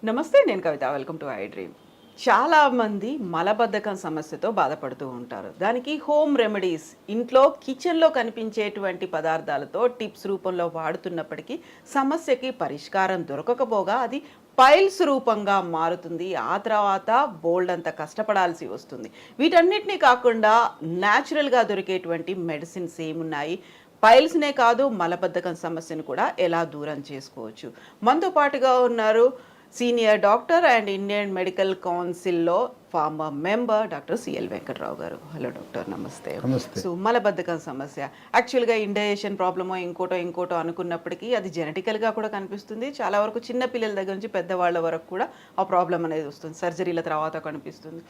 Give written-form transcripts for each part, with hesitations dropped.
నమస్తే, నేను Kavitha. Welcome to I dream. చాలామంది మలబద్ధకం సమస్యతో బాధపడుతూ ఉంటారు. దానికి హోమ్ రెమెడీస్, ఇంట్లో కిచెన్లో కనిపించేటువంటి పదార్థాలతో టిప్స్ రూపంలో వాడుతున్నప్పటికీ సమస్యకి పరిష్కారం దొరకకపోగా అది పైల్స్ రూపంగా మారుతుంది. ఆ తర్వాత బోల్డ్ అంత కష్టపడాల్సి వస్తుంది. వీటన్నిటినీ కాకుండా న్యాచురల్గా దొరికేటువంటి మెడిసిన్స్ ఏమున్నాయి, పైల్స్నే కాదు మలబద్ధకం సమస్యను కూడా ఎలా దూరం చేసుకోవచ్చు? మనతో పాటుగా ఉన్నారు senior doctor and Indian medical కౌన్సిల్లో former member doctor CL Venkatrao garu. Hello doctor, నమస్తే. నమస్తే. మలబద్ధకం సమస్య యాక్చువల్గా ఇండైజెషన్ ప్రాబ్లమో ఇంకోటో అనుకున్నప్పటికీ అది జెనెటికల్గా కూడా కనిపిస్తుంది. చాలా వరకు చిన్న పిల్లల దగ్గర నుంచి పెద్దవాళ్ళ వరకు కూడా ఆ ప్రాబ్లం అనేది వస్తుంది. సర్జరీల తర్వాత కనిపిస్తుంది.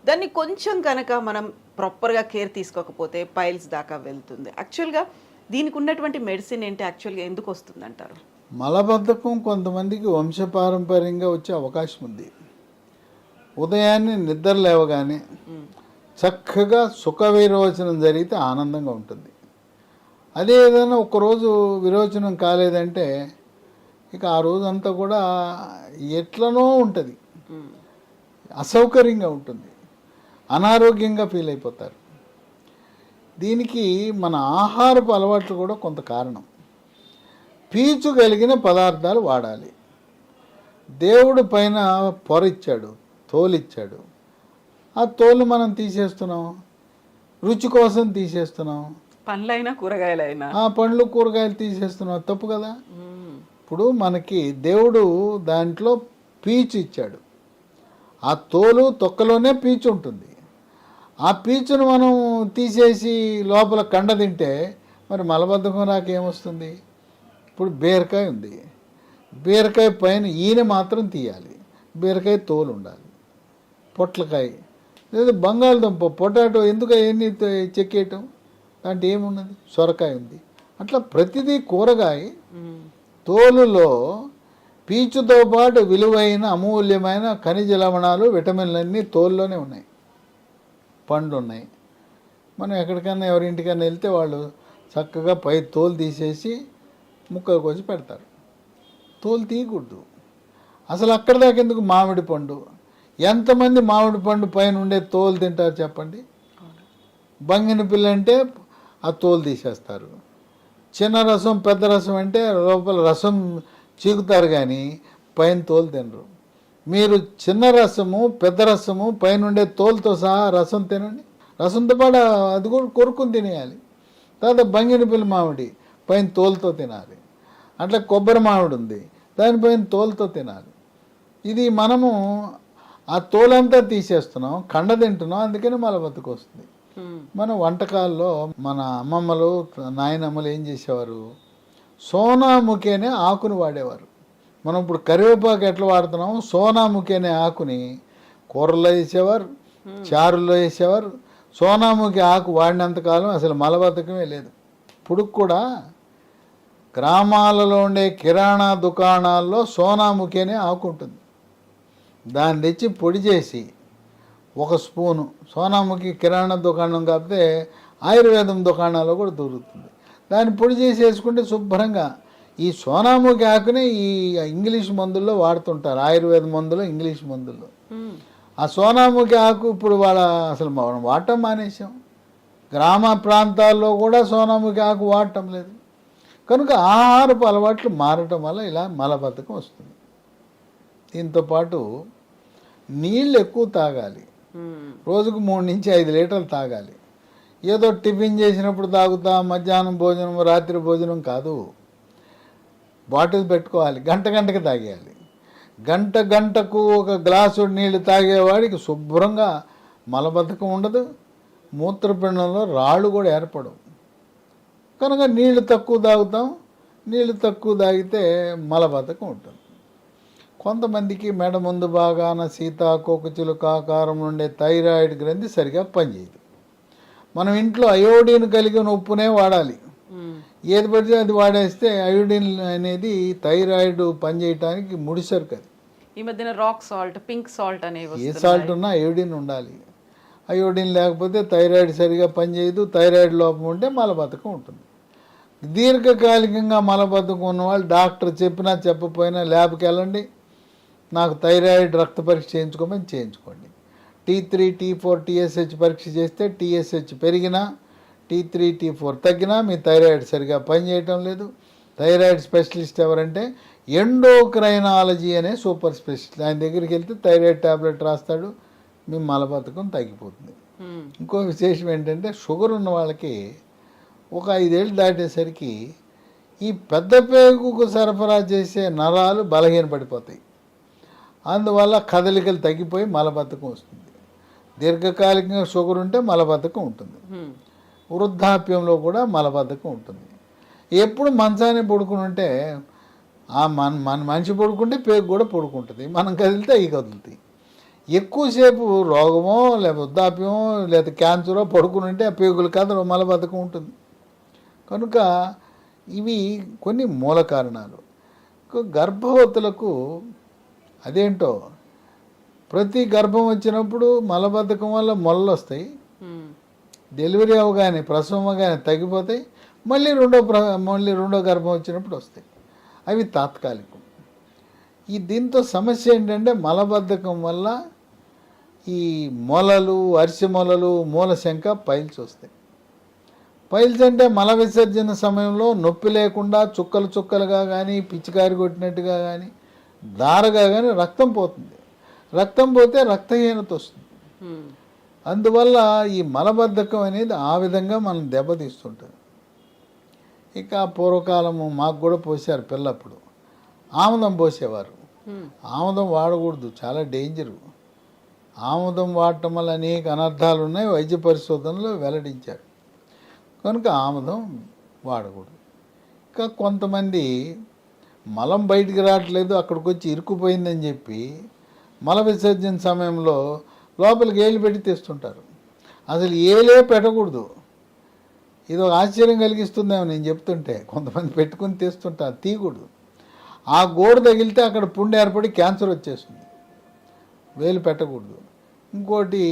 దాన్ని కొంచెం కనుక మనం ప్రాపర్గా కేర్ తీసుకోకపోతే పైల్స్ దాకా వెళ్తుంది. యాక్చువల్గా దీనికి ఉన్నటువంటి మెడిసిన్ ఏంటి, యాక్చువల్గా ఎందుకు వస్తుంది అంటారు? మలబద్ధకం కొంతమందికి వంశపారంపర్యంగా వచ్చే అవకాశం ఉంది. ఉదయాన్నే నిద్ర లేవగానే చక్కగా సుఖ విరోచనం జరిగితే ఆనందంగా ఉంటుంది. అదే ఏదైనా ఒకరోజు విరోచనం కాలేదంటే ఇక ఆ రోజంతా కూడా ఎట్లనో ఉంటుంది, అసౌకర్యంగా ఉంటుంది, అనారోగ్యంగా ఫీల్ అయిపోతారు. దీనికి మన ఆహారపు అలవాట్లు కూడా కొంత కారణం. పీచు కలిగిన పదార్థాలు వాడాలి. దేవుడు పైన పొర ఇచ్చాడు, తోలిచ్చాడు. ఆ తోలు మనం తీసేస్తున్నాం, రుచి కోసం తీసేస్తున్నాం. పండ్లైనా కూరగాయలైనా ఆ పండ్లు కూరగాయలు తీసేస్తున్నాం, తప్పు కదా. ఇప్పుడు మనకి దేవుడు దాంట్లో పీచు ఇచ్చాడు. ఆ తోలు తొక్కలోనే పీచు ఉంటుంది. ఆ పీచును మనం తీసేసి లోపల కండ తింటే మరి మలబద్ధకం రాకేమొస్తుంది? ఇప్పుడు బీరకాయ ఉంది, బీరకాయ పైన ఈయన మాత్రం తీయాలి, బీరకాయ తోలు ఉండాలి. పొట్లకాయ లేదా బంగాళదుంప, పొటాటో ఎందుకు అవన్నీ చెక్కేయటం? దాంట్లో ఏమున్నది? సొరకాయ ఉంది. అట్లా ప్రతిదీ కూరగాయ తోలులో పీచుతో పాటు విలువైన అమూల్యమైన ఖనిజ లవణాలు, విటమిన్లన్నీ తోలులోనే ఉన్నాయి. పండ్లు ఉన్నాయి. మనం ఎక్కడికైనా ఎవరింటికైనా వెళ్తే వాళ్ళు చక్కగా పై తోలు తీసేసి ముక్కలు కోసి పెడతారు. తోలు తీయకూడదు అసలు. అక్కడ దాకా ఎందుకు? మామిడి పండు, ఎంతమంది మామిడి పండు పైన ఉండే తోలు తింటారు చెప్పండి? బంగిన పిల్ల అంటే ఆ తోలు తీసేస్తారు. చిన్న రసం పెద్ద రసం అంటే లోపల రసం చీకుతారు కానీ పైన తోలు తినరు. మీరు చిన్న రసము పెద్ద రసము పైన ఉండే తోలుతో సహా రసం తినండి. రసంతో పాటు అది కూడా కొరుకుని తినేయాలి. తర్వాత బంగిన పిల్ల మామిడి పైన తోలుతో తినాలి. అట్లా కొబ్బరి మామిడి ఉంది, దానిపైన తోలుతో తినాలి. ఇది మనము ఆ తోలంతా తీసేస్తున్నాం, కండ తింటున్నాం, అందుకని మలబద్ధకం వస్తుంది. మన వంటకాల్లో మన అమ్మమ్మలు నాయనమ్మలు ఏం చేసేవారు? సోనాముఖి అనే ఆకుని వాడేవారు. మనం ఇప్పుడు కరివేపాకు ఎట్లా వాడుతున్నాము, సోనాముఖి అనే ఆకుని కూరల్లో వేసేవారు, చారుల్లో వేసేవారు. సోనాముఖి ఆకు వాడినంతకాలం అసలు మలబద్ధకమే లేదు. ఇప్పుడు కూడా గ్రామాలలో ఉండే కిరాణా దుకాణాల్లో సోనాముఖి అనే ఆకు ఉంటుంది. దాన్ని తెచ్చి పొడి చేసి 1 స్పూను, సోనాముఖి కిరాణా దుకాణం కాకపోతే ఆయుర్వేదం దుకాణాల్లో కూడా దొరుకుతుంది. దాన్ని పొడి చేసి వేసుకుంటే శుభ్రంగా. ఈ సోనాముఖి ఆకునే ఈ ఇంగ్లీష్ మందుల్లో వాడుతుంటారు, ఆయుర్వేద మందులు, ఇంగ్లీష్ మందుల్లో. ఆ సోనాముఖి ఆకు ఇప్పుడు అసలు మనం వాడటం మానేసాం. గ్రామ ప్రాంతాల్లో కూడా సోనాముఖి ఆకు వాడటం లేదు. కనుక ఆహారపు అలవాట్లు మారటం వల్ల ఇలా మలబద్ధకం వస్తుంది. దీంతోపాటు నీళ్ళు ఎక్కువ తాగాలి. రోజుకు 3 నుంచి 5 లీటర్లు తాగాలి. ఏదో టిఫిన్ చేసినప్పుడు తాగుతా, మధ్యాహ్నం భోజనం, రాత్రి భోజనం కాదు. బాటిల్ పెట్టుకోవాలి, గంటకి తాగేయాలి. గంటకు 1 గ్లాసు నీళ్ళు తాగేవాడికి శుభ్రంగా మలబద్ధకం ఉండదు, మూత్రపిండంలో రాళ్ళు కూడా ఏర్పడవు. కనుక నీళ్లు తక్కువ తాగుతాం. నీళ్లు తక్కువ తాగితే మలబద్ధకం ఉంటుంది. కొంతమందికి మెడ ముందు భాగాన సీతాకోకచిలుక ఆకారం ఉండే థైరాయిడ్ గ్రంథి సరిగా పనిచేయదు. మనం ఇంట్లో అయోడిన్ కలిగిన ఉప్పునే వాడాలి. ఏది పడితే అది వాడేస్తే అయోడిన్ అనేది థైరాయిడ్ పనిచేయటానికి ముడిసరుకు. అది ఈ మధ్యన రాక్ సాల్ట్, పింక్ సాల్ట్ అనేవి, ఏ సాల్ట్ ఉన్నా అయోడిన్ ఉండాలి. అయోడిన్ లేకపోతే థైరాయిడ్ సరిగా పనిచేయదు. థైరాయిడ్ లోపం ఉంటే మలబద్ధకం ఉంటుంది. దీర్ఘకాలికంగా మలబద్ధకం ఉన్నవాళ్ళు డాక్టర్ చెప్పినా చెప్పకపోయినా ల్యాబ్కి వెళ్ళండి, నాకు థైరాయిడ్ రక్త పరీక్ష చేయించుకోమని చేయించుకోండి. T3 T4 TSH పరీక్ష చేస్తే TSH పెరిగినా T3 T4 తగ్గినా మీ థైరాయిడ్ సరిగా పనిచేయటం లేదు. థైరాయిడ్ స్పెషలిస్ట్ ఎవరంటే ఎండోక్రైనాలజీ అనే సూపర్ స్పెషలిస్ట్. ఆయన దగ్గరికి వెళ్తే థైరాయిడ్ ట్యాబ్లెట్ రాస్తాడు, మీ మలబద్ధకం తగ్గిపోతుంది. ఇంకో విశేషం ఏంటంటే షుగర్ ఉన్న వాళ్ళకి ఒక 5 ఏళ్ళు దాటేసరికి ఈ పెద్ద పేగుకు సరఫరా చేసే నరాలు బలహీనపడిపోతాయి. అందువల్ల కదలికలు తగ్గిపోయి మలబద్ధకం వస్తుంది. దీర్ఘకాలికంగా షుగర్ ఉంటే మలబద్ధకం ఉంటుంది. వృద్ధాప్యంలో కూడా మలబద్ధకం ఉంటుంది. ఎప్పుడు మంచాన్ని పడుకుని ఉంటే మన మనిషి పడుకుంటే పేగు కూడా పడుకుంటుంది, మనం కదిలితే అవి కదులుతాయి. ఎక్కువసేపు రోగమో లేదా వృద్ధాప్యమో లేదా క్యాన్సరో పడుకుని ఉంటే ఆ పేగులు కదలడం మలబద్ధకం ఉంటుంది. కనుక ఇవి కొన్ని మూల కారణాలు. గర్భవతులకు అదేంటో ప్రతి గర్భం వచ్చినప్పుడు మలబద్ధకం వల్ల మొలలు వస్తాయి, డెలివరీ అవగానే ప్రసవం అవగానే తగ్గిపోతాయి, మళ్ళీ రెండో గర్భం వచ్చినప్పుడు వస్తాయి. అవి తాత్కాలికం. దీంతో సమస్య ఏంటంటే మలబద్ధకం వల్ల ఈ మొలలు, అరిసె మొలలు, మూలశంక, పైల్స్ వస్తాయి. పైల్స్ అంటే మల విసర్జన సమయంలో నొప్పి లేకుండా చుక్కలు చుక్కలుగా కానీ పిచ్చికారి కొట్టినట్టుగా కానీ దారగా కానీ రక్తం పోతుంది. రక్తం పోతే రక్తహీనత వస్తుంది. అందువల్ల ఈ మలబద్ధకం అనేది ఆ విధంగా మనం దెబ్బతీస్తుంటుంది. ఇక పూర్వకాలము మాకు కూడా పోసారు పిల్లప్పుడు, ఆముదం పోసేవారు. ఆముదం వాడకూడదు, చాలా డేంజరు. ఆముదం వాడటం వల్ల అనేక అనర్థాలు ఉన్నాయి, వైద్య పరిశోధనలో వెల్లడించారు. కనుక ఆముదం వాడకూడదు. ఇంకా కొంతమంది మలం బయటికి రావట్లేదు, అక్కడికి వచ్చి ఇరుక్కుపోయిందని చెప్పి మల విసర్జన సమయంలో లోపలికి ఏళ్ళు పెట్టి తెస్తుంటారు. అసలు ఏలే పెట్టకూడదు. ఇది ఒక ఆశ్చర్యం కలిగిస్తుందేమో నేను చెప్తుంటే. కొంతమంది పెట్టుకుని తెస్తుంటారు, తీయకూడదు. ఆ గోడు తగిలితే అక్కడ పుండు ఏర్పడి క్యాన్సర్ వచ్చేస్తుంది. వేలు పెట్టకూడదు. ఇంకోటి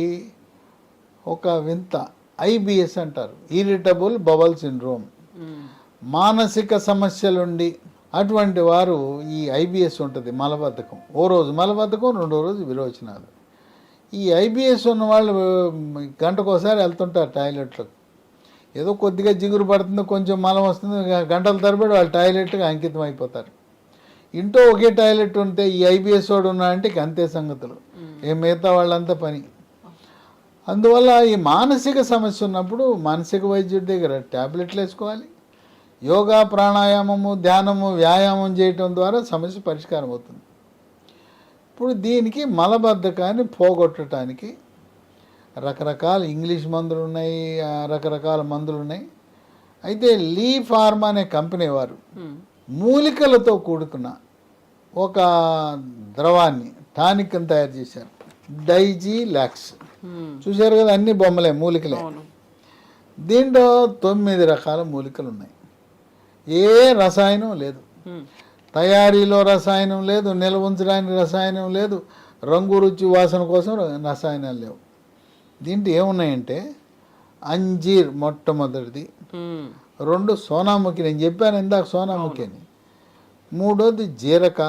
ఒక వింత IBS అంటారు, ఇరిటబుల్ బవల్ సిండ్రోమ్. మానసిక సమస్యలుండి అటువంటి వారు ఈ IBS ఉంటుంది, మలబద్ధకం. ఓ రోజు మలబద్ధకం, రెండో రోజు విరోచనాలు. ఈ IBS ఉన్న వాళ్ళు గంటకోసారి వెళ్తుంటారు టాయిలెట్లకు. ఏదో కొద్దిగా జిగురు పడుతుంది, కొంచెం మలం వస్తుంది, గంటల తరబడి వాళ్ళు టాయిలెట్కి అంకితం అయిపోతారు. ఇంట్లో ఒకే టాయిలెట్ ఉంటే ఈ IBS వాడు ఉన్నాడంటే అంతే సంగతులు, మిగతా వాళ్ళంతా పని. అందువల్ల ఈ మానసిక సమస్య ఉన్నప్పుడు మానసిక వైద్యుడి దగ్గర ట్యాబ్లెట్లు వేసుకోవాలి. యోగా, ప్రాణాయామము, ధ్యానము, వ్యాయామం చేయటం ద్వారా సమస్య పరిష్కారం అవుతుంది. ఇప్పుడు దీనికి మలబద్ధకాన్ని పోగొట్టడానికి రకరకాల ఇంగ్లీష్ మందులు ఉన్నాయి, రకరకాల మందులు ఉన్నాయి. అయితే లీ ఫార్మా అనే కంపెనీ వారు మూలికలతో కూడుకున్న ఒక ద్రవాన్ని, టానిక్ అని తయారు చేశారు, డైజీలాక్స్. చూశారు కదా, అన్ని బొమ్మలే, మూలికలే. దీంట్లో 9 రకాల మూలికలు ఉన్నాయి. ఏ రసాయనం లేదు, తయారీలో రసాయనం లేదు, నిల్వ ఉంచడానికి రసాయనం లేదు, రంగు రుచి వాసన కోసం రసాయనాలు లేవు. దీంట్లో ఏమున్నాయంటే అంజీర్ మొట్టమొదటిది, 2 సోనాముఖి, నేను చెప్పాను ఇందాక సోనాముఖి అని, 3వది జీరక,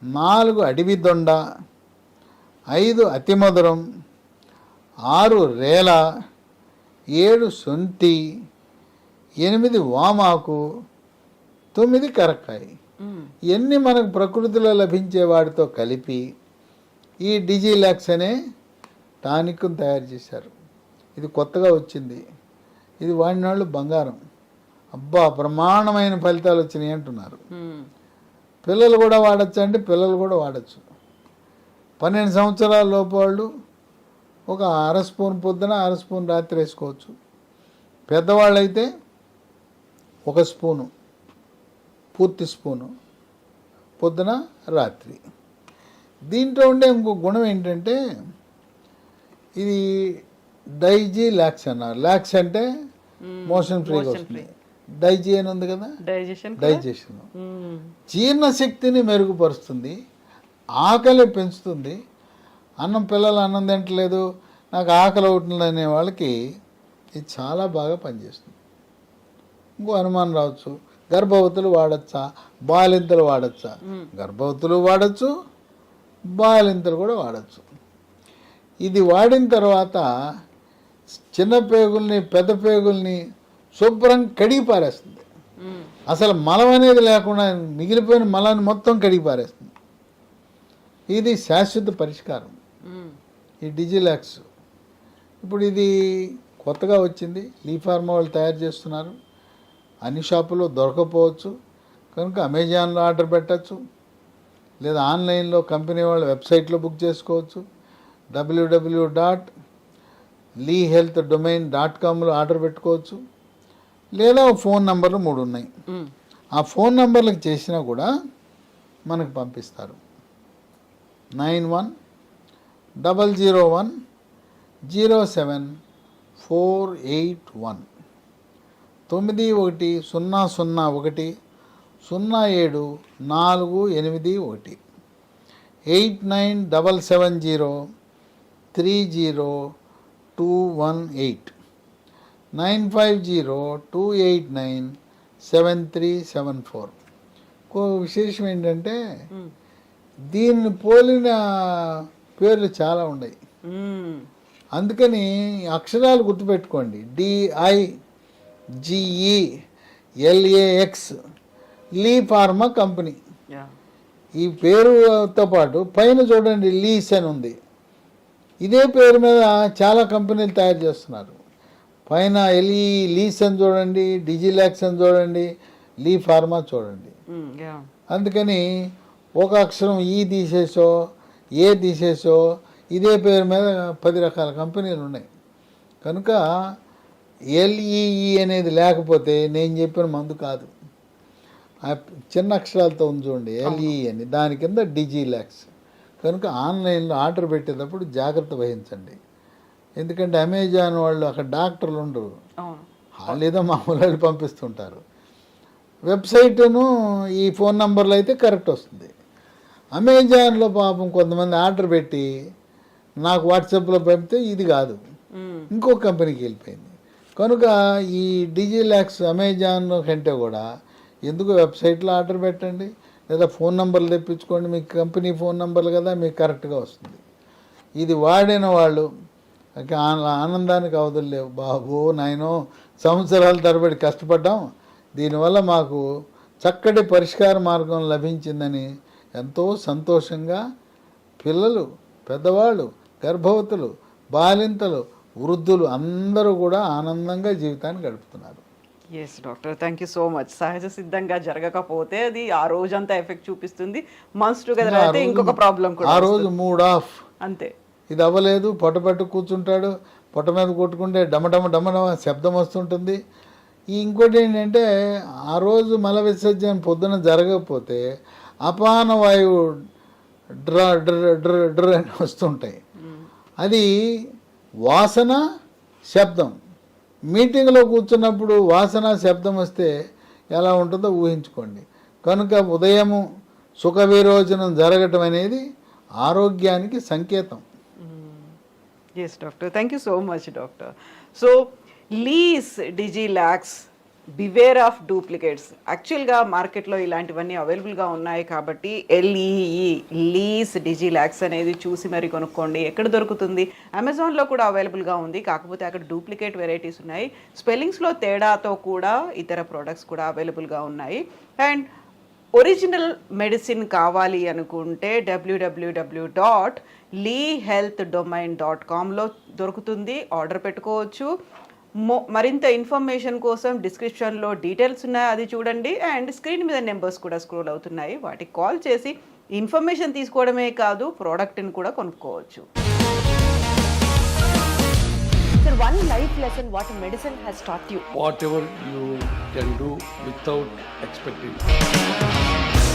4 అడవి దొండ, 5 అతిమధురం, 6 రేల, 7 శొంఠి, 8 వామాకు, 9 కరక్కాయ. ఇవన్నీ మనకు ప్రకృతిలో లభించే వాటితో కలిపి ఈ డిజిలాక్స్ అనే టానిక్ను తయారు చేశారు. ఇది కొత్తగా వచ్చింది. ఇది వాడిన వాళ్ళు బంగారం. అబ్బా, బ్రహ్మాండమైన ఫలితాలు వచ్చినాయి అంటున్నారు. పిల్లలు కూడా వాడచ్చు అంటే పిల్లలు కూడా వాడచ్చు. 12 సంవత్సరాల లోపు వాళ్ళు ఒక 1/2 స్పూన్ పొద్దున, 1/2 స్పూన్ రాత్రి వేసుకోవచ్చు. పెద్దవాళ్ళు అయితే 1 స్పూను, పూర్తి స్పూను పొద్దున, రాత్రి. దీంట్లో ఉండే ఇంకో గుణం ఏంటంటే ఇది డైజీలాక్స్ అన్నారు. లాక్స్ అంటే మోషన్ ఫ్రీగా వస్తుంది. డైజీ అని ఉంది కదా, డైజెషన్, జీర్ణశక్తిని మెరుగుపరుస్తుంది, ఆకలి పెంచుతుంది. పిల్లలు అన్నం తింటలేదు, నాకు ఆకలి అవుతుంది అనే వాళ్ళకి ఇది చాలా బాగా పనిచేస్తుంది. ఇంకో అనుమానం రావచ్చు, గర్భవతులు వాడచ్చా, బాలింతలు వాడచ్చా? గర్భవతులు వాడచ్చు, బాలింతలు కూడా వాడచ్చు. ఇది వాడిన తర్వాత చిన్న పేగుల్ని పెద్ద పేగుల్ని శుభ్రం కడిగి పారేస్తుంది. అసలు మలం అనేది లేకుండా మిగిలిపోయిన మలాన్ని మొత్తం కడిగి పారేస్తుంది. ఇది శాశ్వత పరిష్కారం, ఈ డిజిలాక్స్. ఇప్పుడు ఇది కొత్తగా వచ్చింది, లీ ఫార్మా వాళ్ళు తయారు చేస్తున్నారు. అన్ని షాపుల్లో దొరకపోవచ్చు, కనుక అమెజాన్లో ఆర్డర్ పెట్టచ్చు, లేదా ఆన్లైన్లో కంపెనీ వాళ్ళ వెబ్సైట్లో బుక్ చేసుకోవచ్చు. www.leehealthdomain.comలో ఆర్డర్ పెట్టుకోవచ్చు, లేదా ఫోన్ నంబర్లు 3 ఉన్నాయి. ఆ ఫోన్ నంబర్లకు చేసినా కూడా మనకు పంపిస్తారు. 9100107481 9100107481 8977030218 9502897374. ఇంకో విశేషం ఏంటంటే దీన్ని పోలిన పేర్లు చాలా ఉన్నాయి. అందుకని అక్షరాలు గుర్తుపెట్టుకోండి. DIGELAX లీ ఫార్మా కంపెనీ. ఈ పేరుతో పాటు పైన చూడండి లీస్ అని ఉంది. ఇదే పేరు మీద చాలా కంపెనీలు తయారు చేస్తున్నారు. పైన లీస్ అని చూడండి, డిజిలాక్స్ అని చూడండి, లీ ఫార్మా చూడండి. అందుకని ఒక అక్షరం ఈ తీసేసో ఏ తీసేసో ఇదే పేరు మీద 10 రకాల కంపెనీలు ఉన్నాయి. కనుక LEE అనేది లేకపోతే నేను చెప్పిన మందు కాదు. ఆ చిన్న అక్షరాలతో ఉంది చూడండి LEE అని, దాని కింద డిజిలాక్స్. కనుక ఆన్లైన్లో ఆర్డర్ పెట్టేటప్పుడు జాగ్రత్త వహించండి. ఎందుకంటే అమెజాన్ వాళ్ళు అక్కడ డాక్టర్లు ఉండరు, వాళ్ళు ఏదో మామూలు వాళ్ళు పంపిస్తుంటారు. వెబ్సైటును ఈ ఫోన్ నంబర్లో అయితే కరెక్ట్ వస్తుంది. అమెజాన్లో పాపం కొంతమంది ఆర్డర్ పెట్టి నాకు వాట్సాప్లో పంపితే ఇది కాదు, ఇంకో కంపెనీకి వెళ్ళిపోయింది. కనుక ఈ డిజిలాక్స్ అమెజాన్ కంటే కూడా ఎందుకు వెబ్సైట్లో ఆర్డర్ పెట్టండి, లేదా ఫోన్ నంబర్లు తెప్పించుకోండి. మీకు కంపెనీ ఫోన్ నంబర్లు కదా, మీకు కరెక్ట్గా వస్తుంది. ఇది వాడిన వాళ్ళు ఆనందానికి అవధులు లేవు. బాబు నాయనో, సంవత్సరాల తరబడి కష్టపడ్డాం, దీనివల్ల మాకు చక్కటి పరిష్కార మార్గం లభించిందని ఎంతో సంతోషంగా పిల్లలు, పెద్దవాళ్ళు, గర్భవతులు, బాలింతలు, వృద్ధులు అందరూ కూడా ఆనందంగా జీవితాన్ని గడుపుతున్నారు. Yes doctor, thank you so much. సహజ సిద్ధంగా జరగకపోతే అది ఆ రోజంతా ఎఫెక్ట్ చూపిస్తుంది. మంత్స్ టుగెదర్ అయితే ఇంకొక ప్రాబ్లం కూడా, ఆ రోజు మూడ్ ఆఫ్ అంతే. ఇది అవ్వలేదు, పొట్టపట్టు కూర్చుంటాడు, పొట్ట మీద కొట్టుకుంటే డమడమ డమడమ శబ్దం వస్తుంటుంది. ఇంకోటి ఏంటంటే ఆ రోజు మల విసర్జన పొద్దున జరగకపోతే అపాన వాయువు డ్ర డ్ర డ్ర డ్ర అని వస్తుంటాయి. అది వాసన, శబ్దం. మీటింగ్లో కూర్చున్నప్పుడు వాసన, శబ్దం వస్తే ఎలా ఉంటుందో ఊహించుకోండి. కనుక ఉదయము సుఖ విరోచనం జరగటం అనేది ఆరోగ్యానికి సంకేతం. Yes doctor, thank you so much doctor. So లీస్ డిజిలాక్స్, బివేర్ ఆఫ్ డూప్లికేట్స్. యాక్చువల్గా మార్కెట్లో ఇలాంటివన్నీ అవైలబుల్గా ఉన్నాయి కాబట్టి LEE లీస్ డిజిలాక్స్ అనేది చూసి మరి కొనుక్కోండి. ఎక్కడ దొరుకుతుంది? అమెజాన్లో కూడా అవైలబుల్గా ఉంది, కాకపోతే అక్కడ డూప్లికేట్ వెరైటీస్ ఉన్నాయి. స్పెల్లింగ్స్లో తేడాతో కూడా ఇతర ప్రోడక్ట్స్ కూడా అవైలబుల్గా ఉన్నాయి. అండ్ ఒరిజినల్ మెడిసిన్ కావాలి అనుకుంటే www.leehealthdomain.comలో దొరుకుతుంది, ఆర్డర్ పెట్టుకోవచ్చు. మరింత ఇన్ఫర్మేషన్ కోసం డిస్క్రిప్షన్లో డీటెయిల్స్ ఉన్నాయి, అది చూడండి. అండ్ స్క్రీన్ మీద నెంబర్స్ కూడా స్క్రోల్ అవుతున్నాయి, వాటికి కాల్ చేసి ఇన్ఫర్మేషన్ తీసుకోవడమే కాదు, ప్రోడక్ట్ని కూడా కొనుక్కోవచ్చు. Sir, one life lesson what medicine has taught you. Whatever you can do without expecting.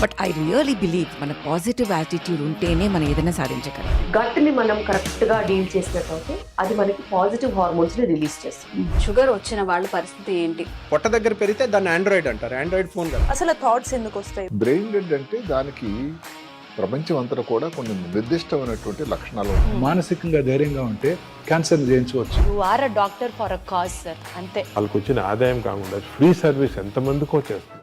But I really believe మన పాజిటివ్ యాటిట్యూడ్ ఉంటేనే మనం ఏదైనా సాధించగలం. గట్ని మనం కరెక్ట్గా డీల్ చేసినట్లయితే అది మనకి పాజిటివ్ హార్మోన్స్ని రిలీజ్ చేస్తుంది. షుగర్ వచ్చిన వాళ్ళ పరిస్థితి ఏంటి? పొట్ట దగ్గర పెరిగితే దాన్ని ఆండ్రాయిడ్ అంటారు, ఆండ్రాయిడ్ ఫోన్ కదా. అసలు థాట్స్ ఎందుకు వస్తాయి? బ్రెయిన్ డెడ్ అంటే దానికి ప్రపంచం అంతా కూడా కొన్ని నిర్దిష్టమైనటువంటి లక్షణాలు ఉన్నాయి. మానసికంగా ధైర్యంగా ఉంటే క్యాన్సర్ జయించవచ్చు. You are a doctor for a cause sir, అంతే. వాళ్ళకి వచ్చిన ఆదాయం కాకుండా ఫ్రీ సర్వీస్ ఎంతమందికో చేస్తుంది.